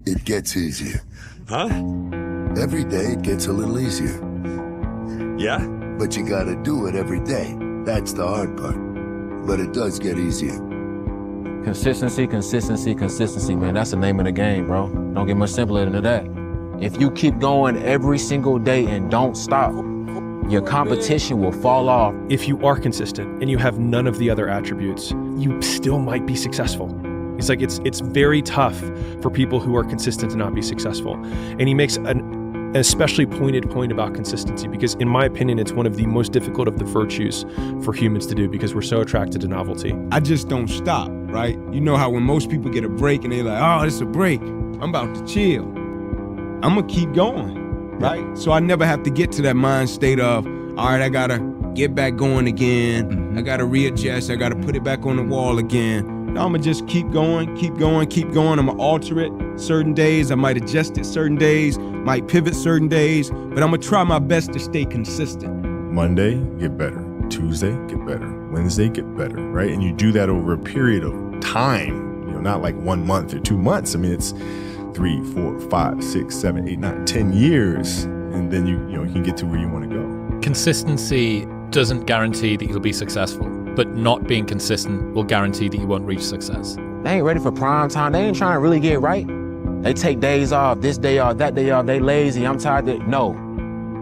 It gets easier. Huh? Every day it gets a little easier. Yeah? But you gotta do it every day. That's the hard part. But it does get easier. Consistency, consistency, consistency, man. That's the name of the game, bro. Don't get much simpler than that. If you keep going every single day and don't stop, your competition will fall off. If you are consistent and you have none of the other attributes, you still might be successful. He's like, it's very tough for people who are consistent to not be successful. And he makes an especially pointed point about consistency because, in my opinion, it's one of the most difficult of the virtues for humans to do because we're so attracted to novelty. I just don't stop, right? You know how when most people get a break and they're like, oh, it's a break, I'm about to chill. I'm gonna keep going, right? So I never have to get to that mind state of, all right, I gotta get back going again. I gotta readjust. I gotta put it back on the wall again. No, I'm gonna just keep going, keep going, keep going. I'm gonna alter it certain days. I might adjust it certain days, might pivot certain days, but I'm gonna try my best to stay consistent. Monday, get better. Tuesday, get better. Wednesday, get better, right? And you do that over a period of time, not like 1 month or 2 months. I mean, it's 3, 4, 5, 6, 7, 8, 9, 10 years, and then you can get to where you want to go. Consistency doesn't guarantee that you'll be successful, but not being consistent will guarantee that you won't reach success. They ain't ready for prime time. They ain't trying to really get right. They take days off, this day off, that day off. They lazy. I'm tired. No.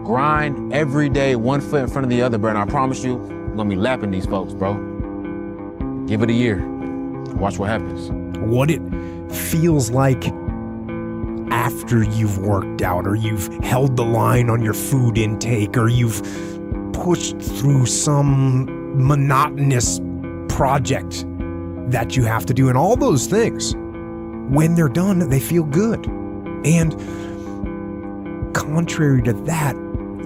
Grind every day, one foot in front of the other, bro. And I promise you, I'm gonna be lapping these folks, bro. Give it a year. Watch what happens. What it feels like after you've worked out, or you've held the line on your food intake, or you've pushed through some monotonous project that you have to do, and all those things, when they're done, they feel good. And contrary to that,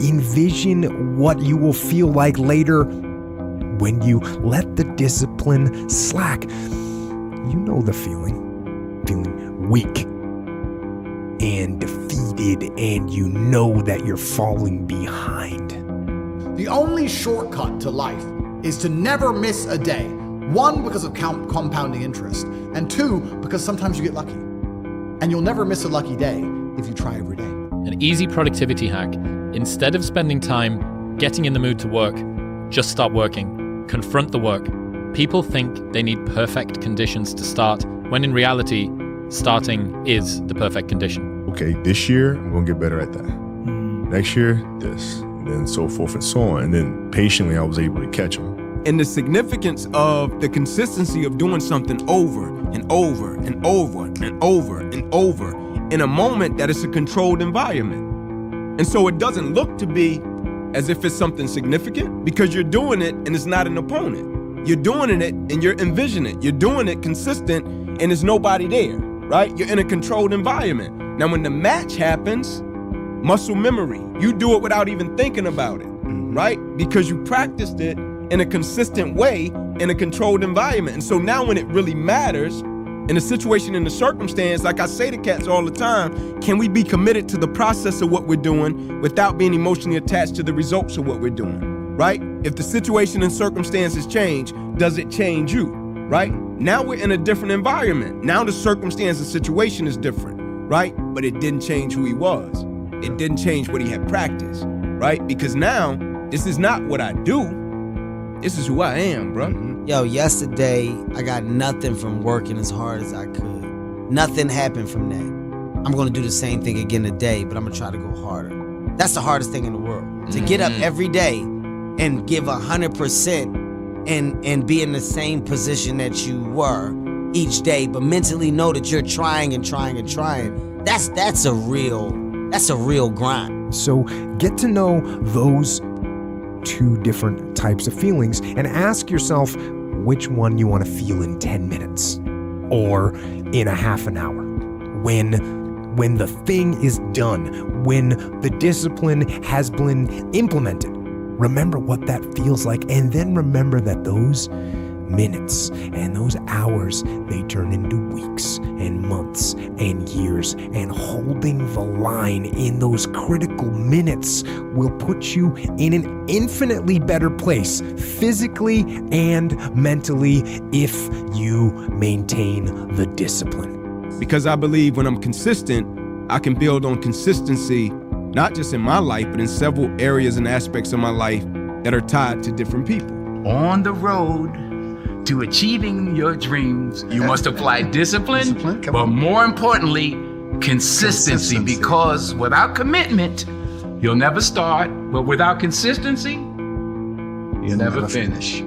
envision what you will feel like later when you let the discipline slack. You know the feeling weak and defeated, and you know that you're falling behind. The only shortcut to life is to never miss a day. 1, because of compounding interest, and 2, because sometimes you get lucky. And you'll never miss a lucky day if you try every day. An easy productivity hack: instead of spending time getting in the mood to work, just start working. Confront the work. People think they need perfect conditions to start, when in reality, starting is the perfect condition. Okay, this year, I'm going to get better at that. Next year, this, and then so forth and so on. And then patiently, I was able to catch them. And the significance of the consistency of doing something over and over and over and over and over in a moment that is a controlled environment. And so it doesn't look to be as if it's something significant because you're doing it and it's not an opponent. You're doing it and you're envisioning it. You're doing it consistent and there's nobody there, right? You're in a controlled environment. Now, when the match happens, muscle memory, you do it without even thinking about it, right? Because you practiced it in a consistent way in a controlled environment. And so now when it really matters, in a situation, in the circumstance, like I say to cats all the time, can we be committed to the process of what we're doing without being emotionally attached to the results of what we're doing, right? If the situation and circumstances change, does it change you, right? Now we're in a different environment. Now the circumstance and situation is different, right? But it didn't change who he was. It didn't change what he had practiced, right? Because now, this is not what I do. This is who I am, bro. Yo, yesterday, I got nothing from working as hard as I could. Nothing happened from that. I'm gonna do the same thing again today, but I'm gonna try to go harder. That's the hardest thing in the world. To get up every day and give 100% and be in the same position that you were each day, but mentally know that you're trying and trying and trying. That's a real grind. So get to know those 2 different types of feelings and ask yourself which one you want to feel in 10 minutes or in a half an hour. When the thing is done, when the discipline has been implemented, remember what that feels like, and then remember that those minutes and those hours, they turn into weeks and months and years, and holding the line in those critical minutes will put you in an infinitely better place physically and mentally if you maintain the discipline. Because I believe when I'm consistent, I can build on consistency, not just in my life, but in several areas and aspects of my life that are tied to different people. On the road to achieving your dreams, you must apply discipline, but more importantly, consistency, because without commitment, you'll never start, but without consistency, you'll never finish.